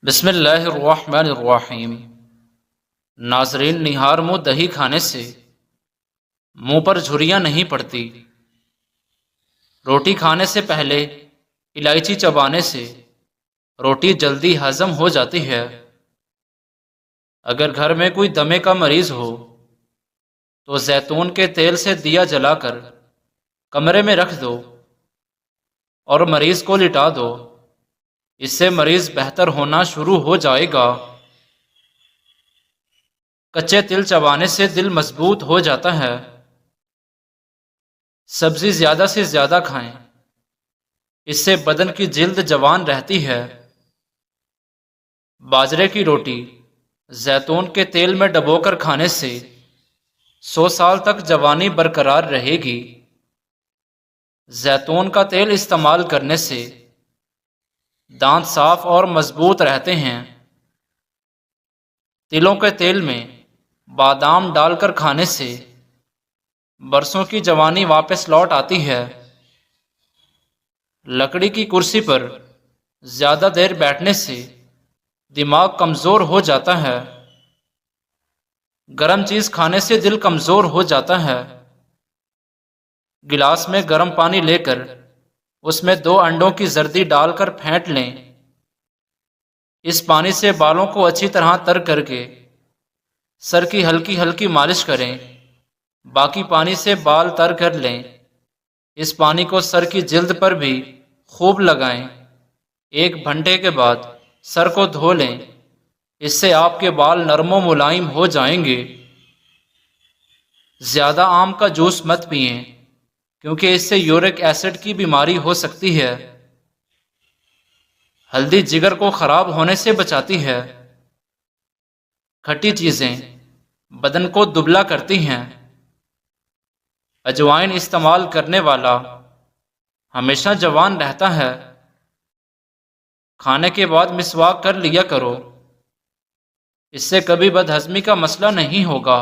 بسم اللہ الرحمن الرحیم۔ ناظرین، نہار منہ دہی کھانے سے منہ پر جھریاں نہیں پڑتی۔ روٹی کھانے سے پہلے الائچی چبانے سے روٹی جلدی ہضم ہو جاتی ہے۔ اگر گھر میں کوئی دمے کا مریض ہو تو زیتون کے تیل سے دیا جلا کر کمرے میں رکھ دو اور مریض کو لٹا دو۔ اس سے مریض بہتر ہونا شروع ہو جائے گا۔ کچے تل چبانے سے دل مضبوط ہو جاتا ہے۔ سبزی زیادہ سے زیادہ کھائیں، اس سے بدن کی جلد جوان رہتی ہے۔ باجرے کی روٹی زیتون کے تیل میں ڈبو کر کھانے سے 100 سال تک جوانی برقرار رہے گی۔ زیتون کا تیل استعمال کرنے سے دانت صاف اور مضبوط رہتے ہیں۔ تلوں کے تیل میں بادام ڈال کر کھانے سے برسوں کی جوانی واپس لوٹ آتی ہے۔ لکڑی کی کرسی پر زیادہ دیر بیٹھنے سے دماغ کمزور ہو جاتا ہے۔ گرم چیز کھانے سے دل کمزور ہو جاتا ہے۔ گلاس میں گرم پانی لے کر اس میں 2 انڈوں کی زردی ڈال کر پھینٹ لیں۔ اس پانی سے بالوں کو اچھی طرح تر کر کے سر کی ہلکی ہلکی مالش کریں۔ باقی پانی سے بال تر کر لیں۔ اس پانی کو سر کی جلد پر بھی خوب لگائیں۔ 1 گھنٹے کے بعد سر کو دھو لیں۔ اس سے آپ کے بال نرم و ملائم ہو جائیں گے۔ زیادہ آم کا جوس مت پئیں، کیونکہ اس سے یورک ایسڈ کی بیماری ہو سکتی ہے۔ ہلدی جگر کو خراب ہونے سے بچاتی ہے۔ کھٹی چیزیں بدن کو دبلا کرتی ہیں۔ اجوائن استعمال کرنے والا ہمیشہ جوان رہتا ہے۔ کھانے کے بعد مسواک کر لیا کرو، اس سے کبھی بد ہضمی کا مسئلہ نہیں ہوگا۔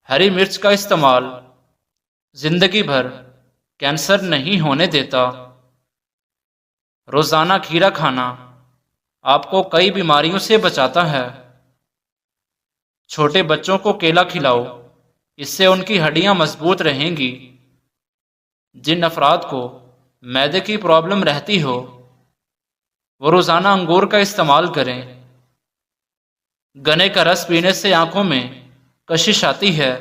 ہری مرچ کا استعمال زندگی بھر کینسر نہیں ہونے دیتا۔ روزانہ کھیرا کھانا آپ کو کئی بیماریوں سے بچاتا ہے۔ چھوٹے بچوں کو کیلا کھلاؤ، اس سے ان کی ہڈیاں مضبوط رہیں گی۔ جن افراد کو معدے کی پرابلم رہتی ہو وہ روزانہ انگور کا استعمال کریں۔ گنے کا رس پینے سے آنکھوں میں کشش آتی ہے۔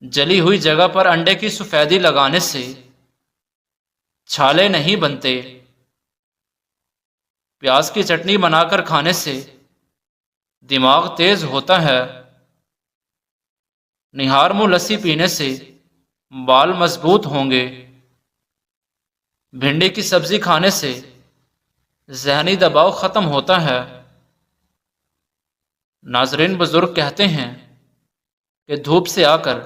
جلی ہوئی جگہ پر انڈے کی سفیدی لگانے سے چھالے نہیں بنتے۔ پیاز کی چٹنی بنا کر کھانے سے دماغ تیز ہوتا ہے۔ نہار منہ لسی پینے سے بال مضبوط ہوں گے۔ بھنڈی کی سبزی کھانے سے ذہنی دباؤ ختم ہوتا ہے۔ ناظرین، بزرگ کہتے ہیں کہ دھوپ سے آ کر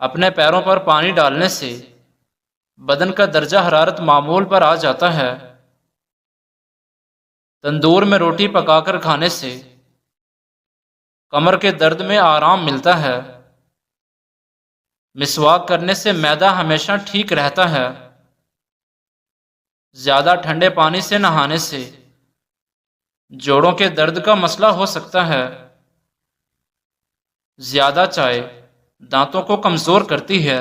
اپنے پیروں پر پانی ڈالنے سے بدن کا درجہ حرارت معمول پر آ جاتا ہے۔ تندور میں روٹی پکا کر کھانے سے کمر کے درد میں آرام ملتا ہے۔ مسواک کرنے سے معدہ ہمیشہ ٹھیک رہتا ہے۔ زیادہ ٹھنڈے پانی سے نہانے سے جوڑوں کے درد کا مسئلہ ہو سکتا ہے۔ زیادہ چائے دانتوں کو کمزور کرتی ہے۔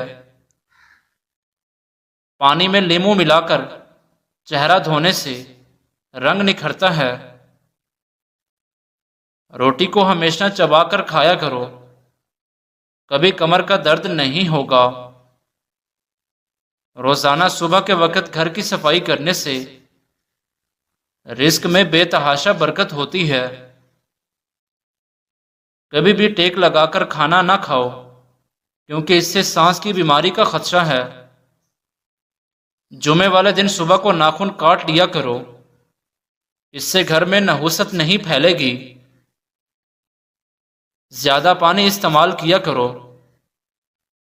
پانی میں لیموں ملا کر چہرہ دھونے سے رنگ نکھرتا ہے۔ روٹی کو ہمیشہ چبا کر کھایا کرو، کبھی کمر کا درد نہیں ہوگا۔ روزانہ صبح کے وقت گھر کی صفائی کرنے سے رزق میں بے تحاشا برکت ہوتی ہے۔ کبھی بھی ٹیک لگا کر کھانا نہ کھاؤ، کیونکہ اس سے سانس کی بیماری کا خدشہ ہے۔ جمعے والے دن صبح کو ناخن کاٹ لیا کرو، اس سے گھر میں نحوست نہیں پھیلے گی۔ زیادہ پانی استعمال کیا کرو،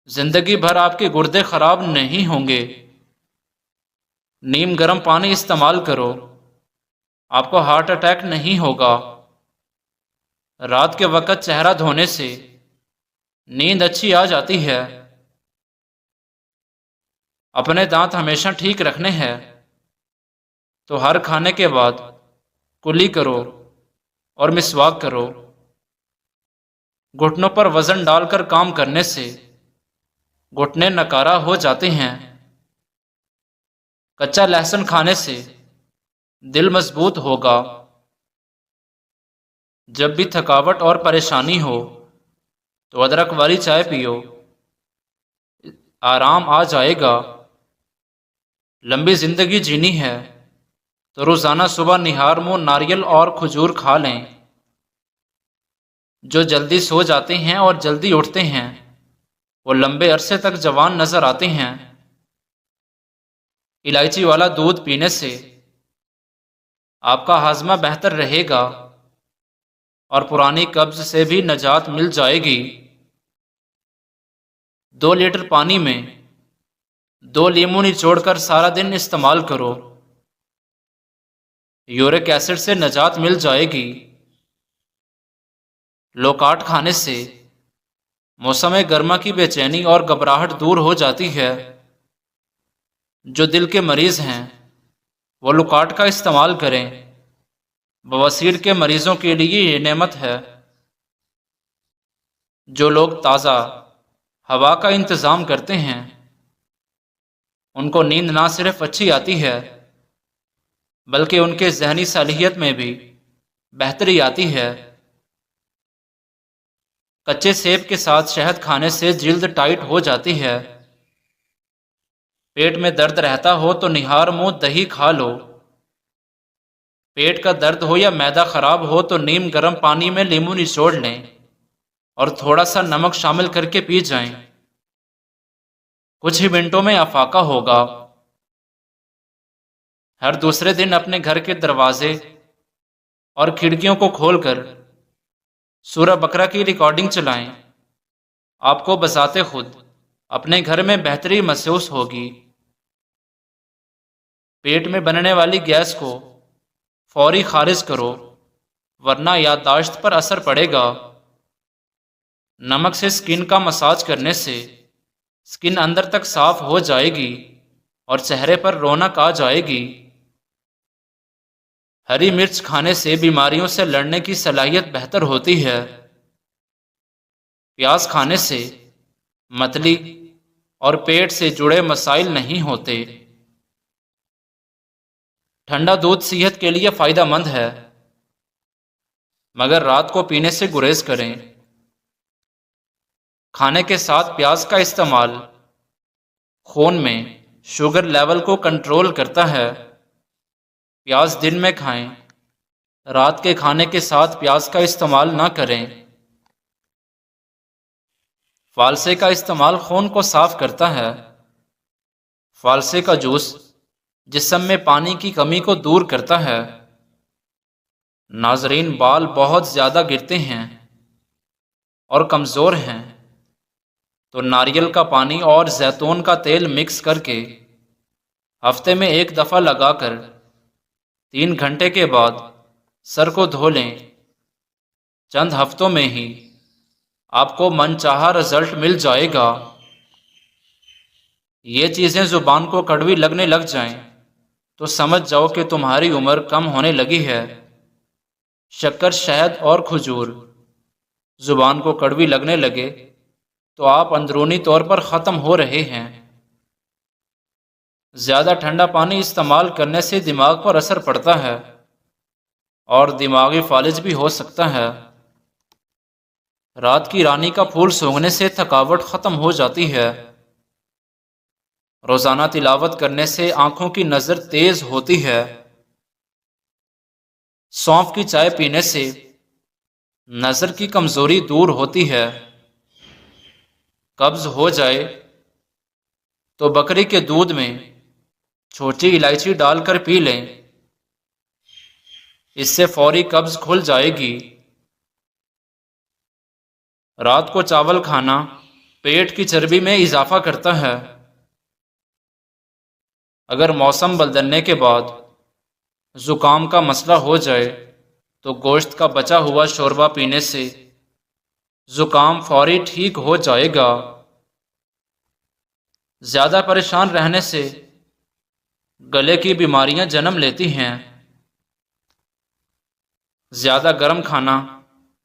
زندگی بھر آپ کے گردے خراب نہیں ہوں گے۔ نیم گرم پانی استعمال کرو، آپ کو ہارٹ اٹیک نہیں ہوگا۔ رات کے وقت چہرہ دھونے سے نیند اچھی آ جاتی ہے۔ اپنے دانت ہمیشہ ٹھیک رکھنے ہیں۔ تو ہر کھانے کے بعد کلی کرو اور مسواک کرو۔ گھٹنوں پر وزن ڈال کر کام کرنے سے گھٹنے نکارا ہو جاتے ہیں۔ کچا لہسن کھانے سے دل مضبوط ہوگا۔ جب بھی تھکاوٹ اور پریشانی ہو تو ادرک والی چائے پیو، آرام آ جائے گا۔ لمبی زندگی جینی ہے تو روزانہ صبح نہار منہ ناریل اور کھجور کھا لیں۔ جو جلدی سو جاتے ہیں اور جلدی اٹھتے ہیں وہ لمبے عرصے تک جوان نظر آتے ہیں۔ الائچی والا دودھ پینے سے آپ کا ہاضمہ بہتر رہے گا اور پرانی قبض سے بھی نجات مل جائے گی۔ 2 لیٹر پانی میں 2 لیموں نچوڑ کر سارا دن استعمال کرو، یورک ایسڈ سے نجات مل جائے گی۔ لوکاٹ کھانے سے موسم گرما کی بے چینی اور گھبراہٹ دور ہو جاتی ہے۔ جو دل کے مریض ہیں وہ لوکاٹ کا استعمال کریں۔ بواسیر کے مریضوں کے لیے یہ نعمت ہے۔ جو لوگ تازہ ہوا کا انتظام کرتے ہیں ان کو نیند نہ صرف اچھی آتی ہے بلکہ ان کے ذہنی صلاحیت میں بھی بہتری آتی ہے۔ کچے سیب کے ساتھ شہد کھانے سے جلد ٹائٹ ہو جاتی ہے۔ پیٹ میں درد رہتا ہو تو نہار منہ دہی کھا لو۔ پیٹ کا درد ہو یا معدہ خراب ہو تو نیم گرم پانی میں لیموں نچوڑ لیں اور تھوڑا سا نمک شامل کر کے پی جائیں۔ کچھ ہی منٹوں میں افاقہ ہوگا۔ ہر دوسرے دن اپنے گھر کے دروازے اور کھڑکیوں کو کھول کر سورہ بقرہ کی ریکارڈنگ چلائیں۔ آپ کو بذات خود اپنے گھر میں بہتری محسوس ہوگی۔ پیٹ میں بننے والی گیس کو فوری خارج کرو ورنہ یادداشت پر اثر پڑے گا۔ نمک سے سکن کا مساج کرنے سے سکن اندر تک صاف ہو جائے گی اور چہرے پر رونق آ جائے گی۔ ہری مرچ کھانے سے بیماریوں سے لڑنے کی صلاحیت بہتر ہوتی ہے۔ پیاز کھانے سے متلی اور پیٹ سے جڑے مسائل نہیں ہوتے۔ ٹھنڈا دودھ صحت کے لیے فائدہ مند ہے مگر رات کو پینے سے گریز کریں۔ کھانے کے ساتھ پیاز کا استعمال خون میں شوگر لیول کو کنٹرول کرتا ہے۔ پیاز دن میں کھائیں، رات کے کھانے کے ساتھ پیاز کا استعمال نہ کریں۔ فالسے کا استعمال خون کو صاف کرتا ہے۔ فالسے کا جوس جسم میں پانی کی کمی کو دور کرتا ہے۔ ناظرین، بال بہت زیادہ گرتے ہیں اور کمزور ہیں تو ناریل کا پانی اور زیتون کا تیل مکس کر کے ہفتے میں 1 دفعہ لگا کر 3 گھنٹے کے بعد سر کو دھو لیں۔ چند ہفتوں میں ہی آپ کو من چاہا رزلٹ مل جائے گا۔ یہ چیزیں زبان کو کڑوی لگنے لگ جائیں تو سمجھ جاؤ کہ تمہاری عمر کم ہونے لگی ہے۔ شکر، شہد اور کھجور زبان کو کڑوی لگنے لگے تو آپ اندرونی طور پر ختم ہو رہے ہیں۔ زیادہ ٹھنڈا پانی استعمال کرنے سے دماغ پر اثر پڑتا ہے اور دماغی فالج بھی ہو سکتا ہے۔ رات کی رانی کا پھول سونگھنے سے تھکاوٹ ختم ہو جاتی ہے۔ روزانہ تلاوت کرنے سے آنکھوں کی نظر تیز ہوتی ہے۔ سونف کی چائے پینے سے نظر کی کمزوری دور ہوتی ہے۔ قبض ہو جائے تو بکری کے دودھ میں چھوٹی الائچی ڈال کر پی لیں، اس سے فوری قبض کھل جائے گی۔ رات کو چاول کھانا پیٹ کی چربی میں اضافہ کرتا ہے۔ اگر موسم بدلنے کے بعد زکام کا مسئلہ ہو جائے تو گوشت کا بچا ہوا شوربہ پینے سے زکام فوری ٹھیک ہو جائے گا۔ زیادہ پریشان رہنے سے گلے کی بیماریاں جنم لیتی ہیں۔ زیادہ گرم کھانا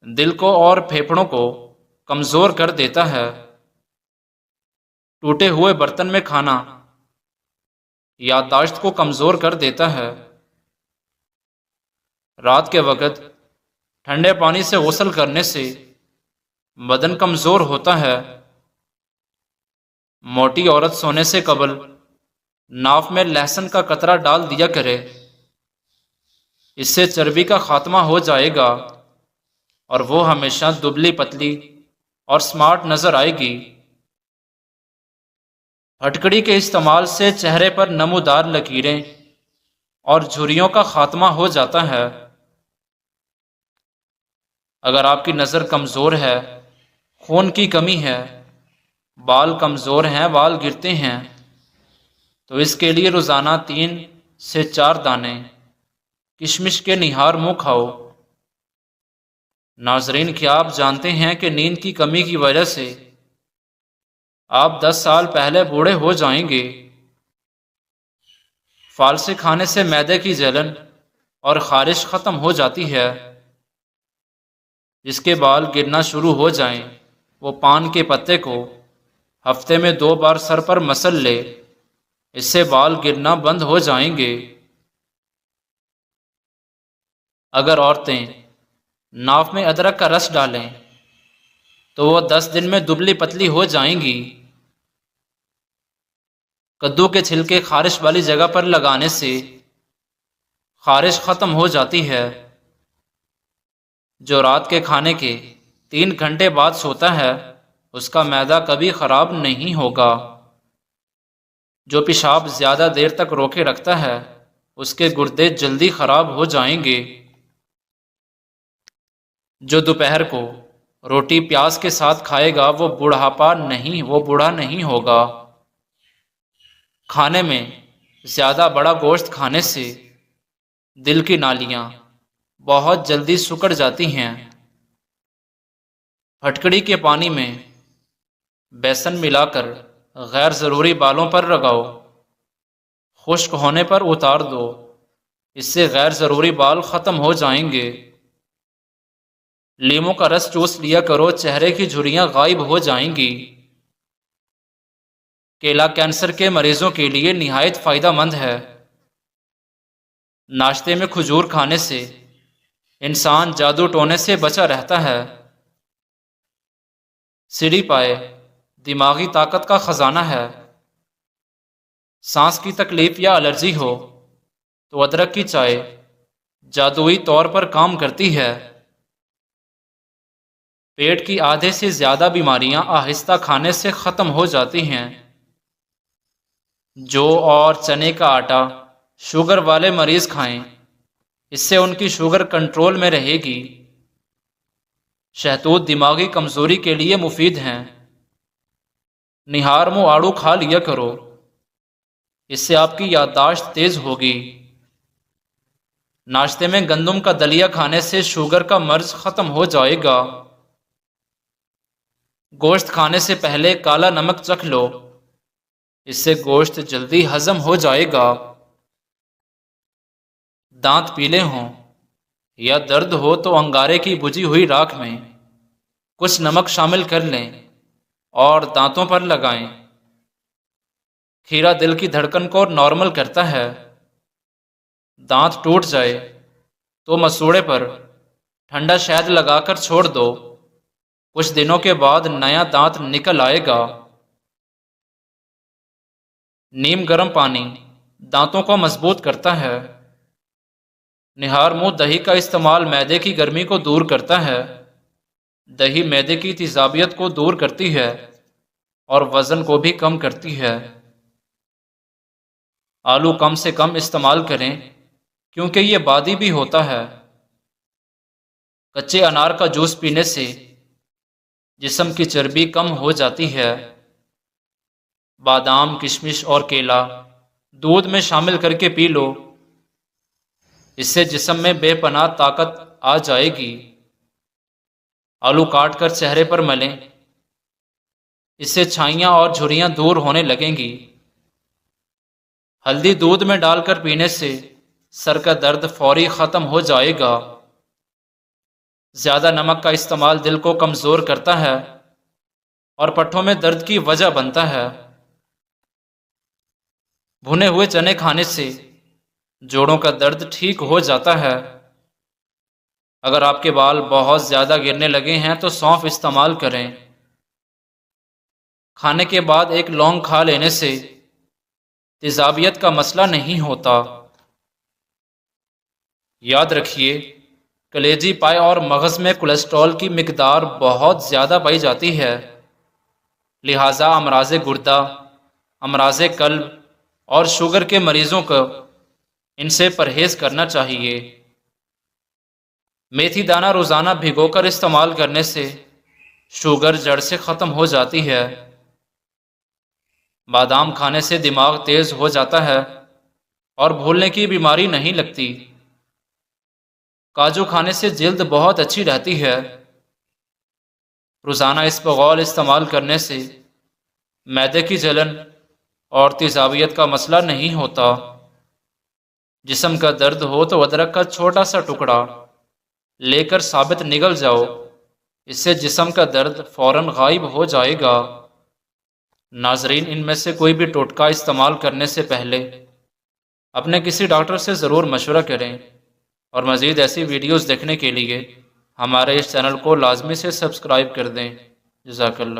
دل کو اور پھیپھڑوں کو کمزور کر دیتا ہے۔ ٹوٹے ہوئے برتن میں کھانا یادداشت کو کمزور کر دیتا ہے۔ رات کے وقت ٹھنڈے پانی سے غسل کرنے سے بدن کمزور ہوتا ہے۔ موٹی عورت سونے سے قبل ناف میں لہسن کا قطرہ ڈال دیا کرے، اس سے چربی کا خاتمہ ہو جائے گا اور وہ ہمیشہ دبلی پتلی اور سمارٹ نظر آئے گی۔ پھٹکڑی کے استعمال سے چہرے پر نمودار لکیریں اور جھریوں کا خاتمہ ہو جاتا ہے۔ اگر آپ کی نظر کمزور ہے، خون کی کمی ہے، بال کمزور ہیں، بال گرتے ہیں، تو اس کے لیے روزانہ 3 سے 4 دانے کشمش کے نہار منہ کھاؤ۔ ناظرین، کیا آپ جانتے ہیں کہ نیند کی کمی کی وجہ سے آپ 10 سال پہلے بوڑھے ہو جائیں گے؟ فالسے کھانے سے معدے کی جلن اور خارش ختم ہو جاتی ہے۔ جس کے بال گرنا شروع ہو جائیں وہ پان کے پتے کو ہفتے میں 2 بار سر پر مسل لے، اس سے بال گرنا بند ہو جائیں گے۔ اگر عورتیں ناف میں ادرک کا رس ڈالیں تو وہ 10 دن میں دبلی پتلی ہو جائیں گی۔ کدو کے چھلکے خارش والی جگہ پر لگانے سے خارش ختم ہو جاتی ہے۔ جو رات کے کھانے کے 3 گھنٹے بعد سوتا ہے اس کا معدہ کبھی خراب نہیں ہوگا۔ جو پیشاب زیادہ دیر تک روکے رکھتا ہے اس کے گردے جلدی خراب ہو جائیں گے۔ جو دوپہر کو روٹی پیاز کے ساتھ کھائے گا وہ بوڑھا نہیں ہوگا۔ کھانے میں زیادہ بڑا گوشت کھانے سے دل کی نالیاں بہت جلدی سکڑ جاتی ہیں۔ پھٹکڑی کے پانی میں بیسن ملا کر غیر ضروری بالوں پر لگاؤ، خشک ہونے پر اتار دو، اس سے غیر ضروری بال ختم ہو جائیں گے۔ لیموں کا رس چوس لیا کرو، چہرے کی جھریاں غائب ہو جائیں گی۔ کیلا کینسر کے مریضوں کے لیے نہایت فائدہ مند ہے۔ ناشتے میں کھجور کھانے سے انسان جادو ٹونے سے بچا رہتا ہے۔ سیڑھی پائے دماغی طاقت کا خزانہ ہے۔ سانس کی تکلیف یا الرجی ہو تو ادرک کی چائے جادوئی طور پر کام کرتی ہے۔ پیٹ کی آدھے سے زیادہ بیماریاں آہستہ کھانے سے ختم ہو جاتی ہیں۔ جو اور چنے کا آٹا شوگر والے مریض کھائیں، اس سے ان کی شوگر کنٹرول میں رہے گی۔ شہتوت دماغی کمزوری کے لیے مفید ہیں۔ نہار منہ آڑو کھا لیا کرو، اس سے آپ کی یادداشت تیز ہوگی۔ ناشتے میں گندم کا دلیا کھانے سے شوگر کا مرض ختم ہو جائے گا۔ گوشت کھانے سے پہلے کالا نمک چکھ لو، اس سے گوشت جلدی ہضم ہو جائے گا۔ دانت پیلے ہوں یا درد ہو تو انگارے کی بجھی ہوئی راکھ میں کچھ نمک شامل کر لیں اور دانتوں پر لگائیں۔ کھیرا دل کی دھڑکن کو نارمل کرتا ہے۔ دانت ٹوٹ جائے تو مسوڑے پر ٹھنڈا شہد لگا کر چھوڑ دو، کچھ دنوں کے بعد نیا دانت نکل آئے گا۔ نیم گرم پانی دانتوں کو مضبوط کرتا ہے۔ نہار منہ دہی کا استعمال معدے کی گرمی کو دور کرتا ہے۔ دہی معدے کی تیزابیت کو دور کرتی ہے اور وزن کو بھی کم کرتی ہے۔ آلو کم سے کم استعمال کریں کیونکہ یہ بادی بھی ہوتا ہے۔ کچے انار کا جوس پینے سے جسم کی چربی کم ہو جاتی ہے۔ بادام، کشمش اور کیلا دودھ میں شامل کر کے پی لو، اس سے جسم میں بے پناہ طاقت آ جائے گی۔ آلو کاٹ کر چہرے پر ملیں، اس سے چھائیاں اور جھریاں دور ہونے لگیں گی۔ ہلدی دودھ میں ڈال کر پینے سے سر کا درد فوری ختم ہو جائے گا۔ زیادہ نمک کا استعمال دل کو کمزور کرتا ہے اور پٹھوں میں درد کی وجہ بنتا ہے۔ بھنے ہوئے چنے کھانے سے جوڑوں کا درد ٹھیک ہو جاتا ہے۔ اگر آپ کے بال بہت زیادہ گرنے لگے ہیں تو سونف استعمال کریں۔ کھانے کے بعد ایک لونگ کھا لینے سے تیزابیت کا مسئلہ نہیں ہوتا۔ یاد رکھیے، کلیجی پائے اور مغز میں کولیسٹرول کی مقدار بہت زیادہ پائی جاتی ہے، لہٰذا امراض گردہ، امراض قلب اور شوگر کے مریضوں کو ان سے پرہیز کرنا چاہیے۔ میتھی دانہ روزانہ بھگو کر استعمال کرنے سے شوگر جڑ سے ختم ہو جاتی ہے۔ بادام کھانے سے دماغ تیز ہو جاتا ہے اور بھولنے کی بیماری نہیں لگتی۔ کاجو کھانے سے جلد بہت اچھی رہتی ہے۔ روزانہ اسپغول استعمال کرنے سے معدے کی جلن اور تیزابیت کا مسئلہ نہیں ہوتا۔ جسم کا درد ہو تو ادرک کا چھوٹا سا ٹکڑا لے کر ثابت نگل جاؤ، اس سے جسم کا درد فوراً غائب ہو جائے گا۔ ناظرین، ان میں سے کوئی بھی ٹوٹکا استعمال کرنے سے پہلے اپنے کسی ڈاکٹر سے ضرور مشورہ کریں، اور مزید ایسی ویڈیوز دیکھنے کے لیے ہمارے اس چینل کو لازمی سے سبسکرائب کر دیں۔ جزاک اللہ۔